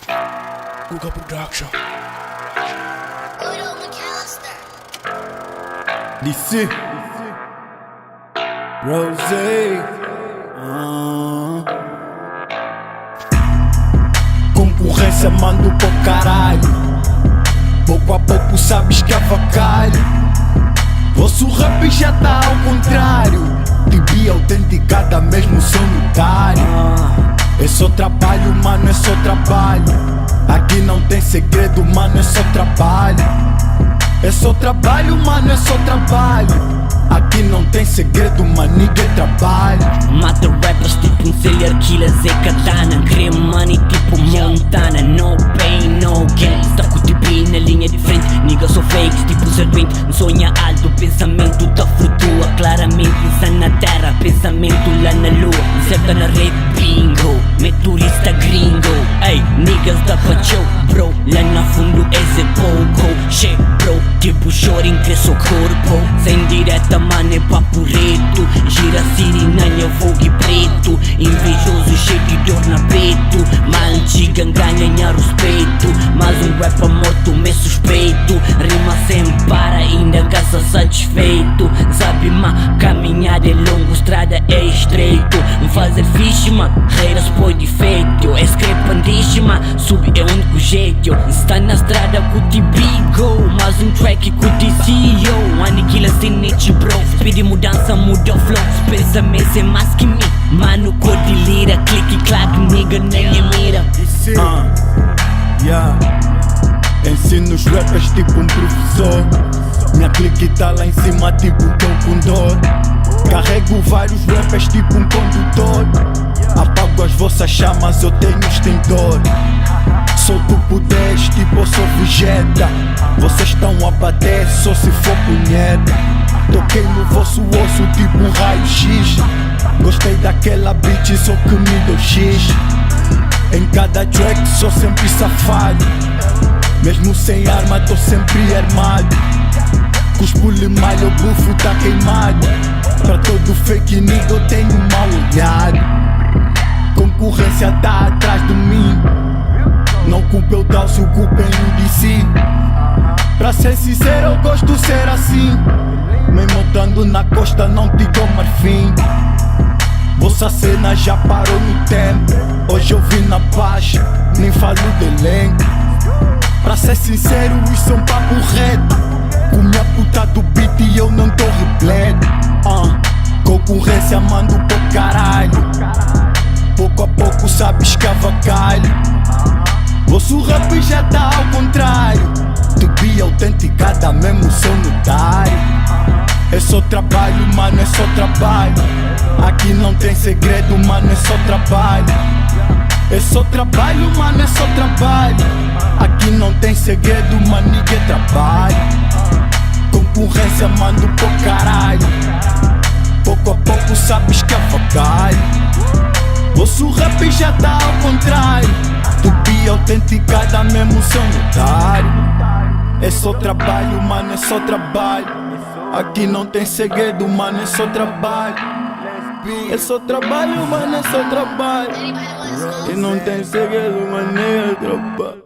Guga Production. Udo McAllister. DC Rose. Concorrência mando pro caralho. Pouco a pouco sabes que avacalho. Vosso rap já tá ao contrário. TB autenticada mesmo sanitário. É só trabalho, mano, é só trabalho. Aqui não tem segredo, mano, é só trabalho. É só trabalho, mano, é só trabalho. Aqui não tem segredo, mano, ninguém trabalha. Mata rappers tipo um serial killer, Zé Katana. Cria money tipo Montana. No pain, no gain. Tá com o TB na linha de frente. Nigga, sou fakes tipo serpente. Sonha alto, pensamento tá flutua. Claramente insana na terra, pensamento lá na lua. Incerta na rede, bingo. Meturista gringo. Ei, niggas da pacho, bro. Lá na fundo esse é pouco. Che, bro, tipo choring cresce o corpo. Sem direta, mano, é papo reto. Gira sirinanha, fogo e preto. Invejoso, cheio de dor na peito. Mal gigan, ganha respeito. Mas um rapper morto, me suspeito. Rima sem para, ainda caça satisfeito. Sabe, ma, caminhada é longo, estrada é estreito. Fazer fixe, ma, reiras põe defeito. É discrepantíssima, sub é o único jeito. Está na estrada com o TB Go. Mais um track com o DCO. Aniquila snitch, bro. Pede mudança, muda o flow. Pensa-me sem mais que mim. Mano, cor de lira. Clique, clack, nigga, nem me mira. Yeah. Ensino os rappers tipo um professor. Minha clique tá lá em cima tipo um condor. Carrego vários rappers tipo um condutor. Apago as vossas chamas, eu tenho extintor. Solto poderes tipo eu sou Vegeta. Vocês estão a bater só se for punheta. Toquei no vosso osso tipo um raio-x. Gostei daquela beat, só que me deu X. Em cada track sou sempre safado. Mesmo sem arma tô sempre armado. Cuspo limalho, o bufo tá queimado. Pra todo fake nigga eu tenho mal olhado. Concorrência tá atrás de mim. Não culpa eu tal, se o culpa é o DC. Pra ser sincero eu gosto de ser assim. Mesmo estando na costa não te dou marfim. Vossa cena já parou no tempo. Hoje eu vim na paz, nem falo de elenco. Pra ser sincero isso é um papo reto. Com minha puta do beat e eu não tô repleto. Concorrência mando pro caralho. Pouco a pouco sabes que avacalho. Vosso rap já tá ao contrário. TB autenticada mesmo sanitário. É só trabalho, mano, é só trabalho. Aqui não tem segredo, mano, é só trabalho. É só trabalho, mano, é só trabalho. Aqui não tem segredo, mano, ninguém trabalha. Concorrência mando pro caralho. Pouco a pouco sabes que avacalho. Vosso rap já tá ao contrário. TB autenticada mesmo sanitário. É só trabalho, mano, é só trabalho. Aqui não tem segredo, mano, é só trabalho. É só trabalho, mano, é só trabalho. E não tem segredo, mano, é trabalho.